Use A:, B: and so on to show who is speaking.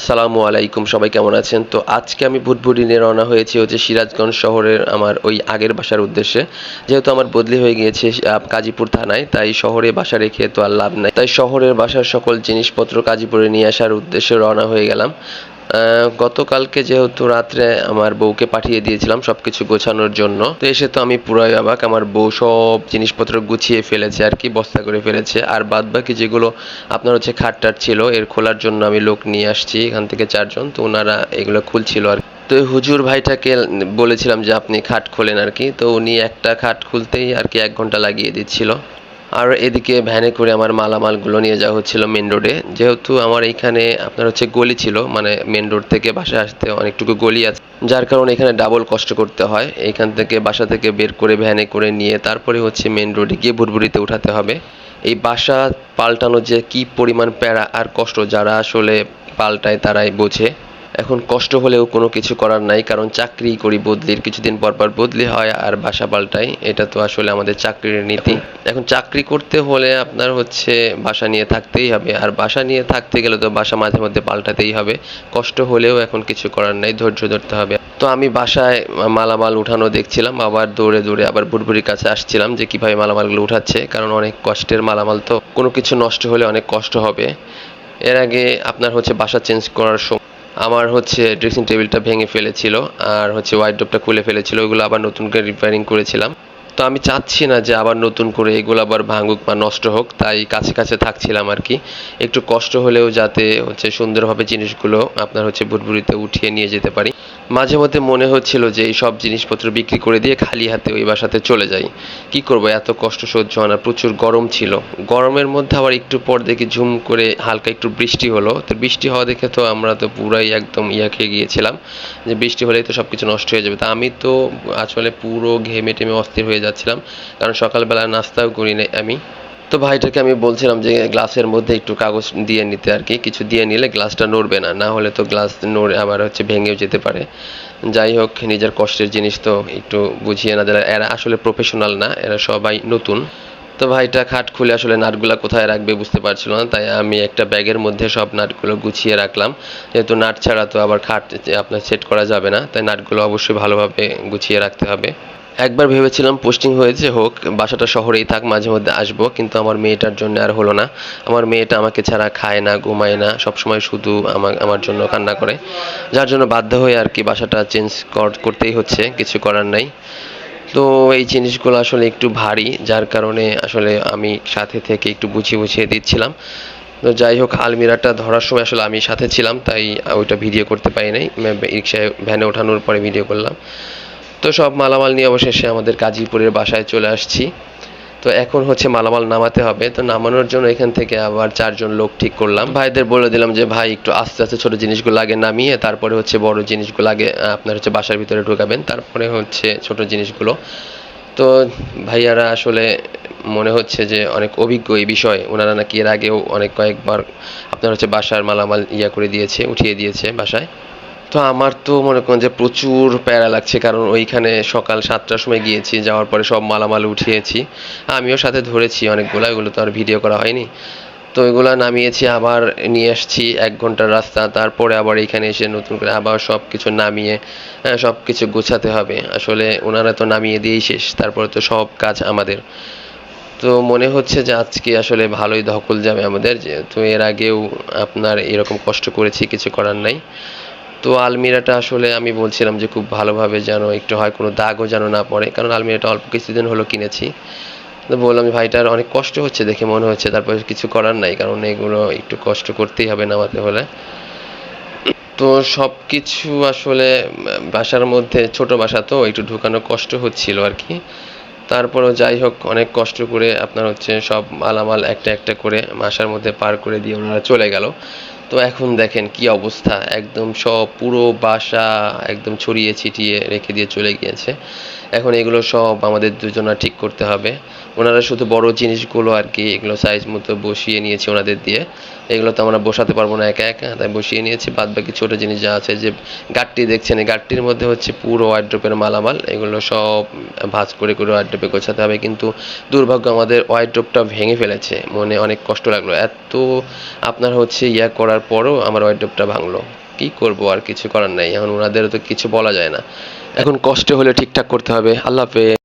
A: আসসালামু আলাইকুম, সবাই কেমন আছেন? তো আজকে আমি ভুটভুটি নিয়ে রওনা হয়েছি সিরাজগঞ্জ শহরের আমার ওই আগের বাসার উদ্দেশ্যে। যেহেতু আমার বদলি হয়ে গিয়েছে গাজীপুর থানায়, তাই শহরে বাসা রেখে তো আর লাভ নাই, তাই শহরের বাসার সকল জিনিসপত্র গাজীপুরে নিয়ে আসার উদ্দেশ্যে রওনা হয়ে গেলাম। গতকালকে যেহেতু রাত্রে আমার বউকে পাঠিয়ে দিয়েছিলাম সবকিছু গোছানোর জন্য, তো এসে তো আমি পুরাই অবাক। আমার বউ সব জিনিসপত্র গুছিয়ে ফেলেছে আর কি, বস্তা করে ফেলেছে। আর বাদ বাকি যেগুলো আপনার খাট টাট ছিল, এর খোলার জন্য আমি লোক নিয়ে আসছি এখান থেকে 4 জন, তো ওনারা এগুলো খুলছিল আর তো হুজুর ভাইটাকে বলেছিলাম যে আপনি খাট খোলেন আর কি, তো উনি একটা খাট খুলতেই আর কি 1 ঘন্টা লাগিয়ে দিচ্ছিল। আর এদিকে ভ্যানে করে আমার মালামালগুলো নিয়ে যাওয়া হচ্ছিল মেন রোডে। যেহেতু আমার এইখানে আপনার গলি ছিল, মানে মেন রোড থেকে বাসায় আসতে অনেকটুকু গলি আছে, যার কারণে এখানে ডাবল কষ্ট করতে হয়। এইখান থেকে বাসা থেকে বের করে ভ্যানে করে নিয়ে তারপরে মেন রোডে গিয়ে ভুটভুটিতে উঠাতে হবে। এই বাসা পাল্টানো যে কি পরিমাণ প্যারা আর কষ্ট, যারা আসলে পাল্টায় তারাই বোঝে। এখন কষ্ট হলেও কোনো কিছু করার নাই, কারণ চাকরি করি বদলির কিছুদিন পর পর বদলি হয় আর বাসা পাল্টাই, এটা তো আসলে আমাদের চাকরির নীতি। এখন চাকরি করতে হলে আপনার বাসা নিয়ে থাকতেই হবে, আর বাসা নিয়ে থাকতে গেলে তো বাসা মাঝে মধ্যে পাল্টাতেই হবে। কষ্ট হলেও এখন কিছু করার নাই, ধৈর্য ধরতে হবে। তো আমি বাসায় মালামাল উঠানো দেখছিলাম, আবার দৌড়ে দৌড়ে আবার ভুটভুটির কাছে আসছিলাম যে কিভাবে মালামালগুলো উঠাচ্ছে, কারণ অনেক কষ্টের মালামাল, তো কোনো কিছু নষ্ট হলে অনেক কষ্ট হবে। এর আগে আপনার বাসা চেঞ্জ করার সময় আমার ড্রেসিং টেবিলটা ভেঙে ফেলেছিল, আর ওয়াইড্রোবটা খুলে ফেলেছিল, ওইগুলো আবার নতুন করে রিপেয়ারিং করেছিলাম। তো আমি চাচ্ছি না যে আবার নতুন করে এগুলো আবার ভাঙুক বা নষ্ট হোক, তাই কাছে কাছে থাকছিলাম আর কি। একটু কষ্ট হলেও যাতে সুন্দরভাবে জিনিসগুলো আপনার ভুটভুটিতে উঠিয়ে নিয়ে যেতে পারি। মাঝে মধ্যে মনে হচ্ছিল যে এই সব জিনিসপত্র বিক্রি করে দিয়ে খালি হাতে ওই বাসাতে চলে যাই। কি করব, এত কষ্ট সহ্য হয় না, প্রচুর গরম ছিল। গরমের মধ্যে আবার একটু পর দেখি ঝুম করে হালকা একটু বৃষ্টি হলো, তো বৃষ্টি হওয়া দেখে তো আমরা তো পুরাই একদম খেয়ে গিয়েছিলাম যে বৃষ্টি হলেই তো সবকিছু নষ্ট হয়ে যাবে। তা আমি তো আসলে পুরো ঘেমে টেমে অস্থির হয়ে যাচ্ছিলাম, কারণ সকালবেলা নাস্তাও করি নাই আমি। তো ভাইটাকে আমি বলছিলাম যে গ্লাসের মধ্যে একটু কাগজ দিয়ে নিতে আর কি, কিছু দিয়ে নিলে গ্লাসটা নড়বে না, না হলে তো গ্লাস নড়ে আবার ভেঙেও যেতে পারে। যাই হোক, নিজের কষ্টের জিনিস তো একটু বুঝিয়ে না দিলে, এরা আসলে প্রফেশনাল না, এরা সবাই নতুন। তো ভাইটা খাট খুলে আসলে নাটগুলো কোথায় রাখবে বুঝতে পারছিল না, তাই আমি একটা ব্যাগের মধ্যে সব নাটগুলো গুছিয়ে রাখলাম। যেহেতু নাট ছাড়া তো আবার খাট আপনার সেট করা যাবে না, তাই নাটগুলো অবশ্যই ভালোভাবে গুছিয়ে রাখতে হবে। একবার ভেবেছিলাম পোস্টিং হয়েছে হোক, বাসাটা শহরেই থাক, মাঝে মধ্যে আসবো, কিন্তু আমার মেয়েটার জন্য আর হলো না। আমার মেয়েটা আমাকে ছাড়া খায় না, ঘুমায় না, সবসময় শুধু আমার জন্য কান্না করে, যার জন্য বাধ্য হয়ে আর কি বাসাটা চেঞ্জ করতেই হচ্ছে, কিছু করার নাই। তো এই জিনিসগুলো আসলে একটু ভারী, যার কারণে আসলে আমি সাথে থেকে একটু বুঝিয়ে বুঝিয়ে দিচ্ছিলাম। তো যাই হোক, আলমিরাটা ধরার সময় আসলে আমি সাথে ছিলাম, তাই ওইটা ভিডিও করতে পারি নাই, রিক্সায় ভ্যানে ওঠানোর পরে ভিডিও করলাম। তো সব মালামাল নিয়ে অবশেষে আমাদের গাজীপুরের বাসায় চলে আসছি। তো এখন মালামাল নামাতে হবে, তো নামানোর জন্য এখান থেকে আবার 4 জন লোক ঠিক করলাম। ভাইদের বলে দিলাম যে ভাই একটু আস্তে আস্তে ছোট জিনিসগুলো আগে নামিয়ে তারপরে বড় জিনিসগুলো আগে আপনার বাসার ভিতরে ঢুকাবেন, তারপরে ছোট জিনিসগুলো। তো ভাইয়ারা আসলে মনে হচ্ছে যে অনেক অভিজ্ঞ এই বিষয়ে, ওনারা নাকি এর আগেও অনেক কয়েকবার আপনার বাসার মালামাল করে দিয়েছে, উঠিয়ে দিয়েছে বাসায়। তো আমার তো মনে করেন যে প্রচুর প্যারা লাগছে, কারণ ওইখানে সকাল 7টার সময় গিয়েছি, যাওয়ার পরে সব মালামাল উঠিয়েছি, আমিও সাথে ধরেছি অনেকগুলো, এগুলো তো আর ভিডিও করা হয়নি। তো এগুলা নামিয়েছি, আবার নিয়ে আসছি 1 ঘন্টার রাস্তা, তারপরে আবার এখানে এসে নতুন করে আবার সব কিছু নামিয়ে সব কিছু গোছাতে হবে। আসলে ওনারা তো নামিয়ে দিয়েই শেষ, তারপরে তো সব কাজ আমাদের। তো মনে হচ্ছে যে আজকে আসলে ভালোই ধকল যাবে আমাদের, যেহেতু এর আগেও আপনার এরকম কষ্ট করেছি, কিছু করার নাই। তো আলমিরাটা আসলে আমি বলছিলাম যে খুব ভালোভাবে যেন একটু হয়, কোনো দাগও যেন না পড়ে, কারণ আলমিরাটা অল্প কিছুদিন হলো কিনেছি। তো বললাম যে ভাইটার অনেক কষ্ট হচ্ছে দেখে মনে হচ্ছে, তারপরে কিছু করার নাই, কারণ এগুলো একটু কষ্ট করতেই হবে নামাতে হলে। তো সব কিছু আসলে বাসার মধ্যে ছোট বাসা তো একটু ঢুকানো কষ্ট হচ্ছিল আর কি। তারপরও যাই হোক, অনেক কষ্ট করে আপনার সব মালামাল একটা একটা করে বাসার মধ্যে পার করে দিয়ে ওনারা চলে গেল। তো এখন দেখেন কি অবস্থা, একদম সব পুরো বাসা একদম ছড়িয়ে ছিটিয়ে রেখে দিয়ে চলে গিয়েছে। এখন এগুলো সব আমাদের দুজনা ঠিক করতে হবে। ওনারা শুধু বড় জিনিসগুলো আর কি এগুলো সাইজ মতো বসিয়ে নিয়েছে ওনাদের দিয়ে। এগুলো তো আমরা বসাতে পারবো না একা একা, তাই বসিয়ে নিয়েছি। বাদ বাকি ছোট জিনিস যা আছে, যে গাঁটটি দেখছেন, এই গাঁটটির মধ্যে হচ্ছে পুরো ওয়ার্ড্রোপের মালামাল, এগুলো সব ভাঁজ করে করে ওয়ার্ড্রোপে গোছাতে হবে। কিন্তু দুর্ভাগ্য আমাদের ওয়ার্ড্রোপটা ভেঙে ফেলেছে, মনে অনেক কষ্ট লাগলো। এত আপনার হচ্ছে ইয়া করার পরও আমার ওয়ার্ড্রোপটা ভাঙলো। কি করব, আর কিছু করার নাই, এখন ওনাদেরও তো কিছু বলা যায় না। এখন কষ্ট হলে ঠিকঠাক করতে হবে। আল্লাহ হাফেজ।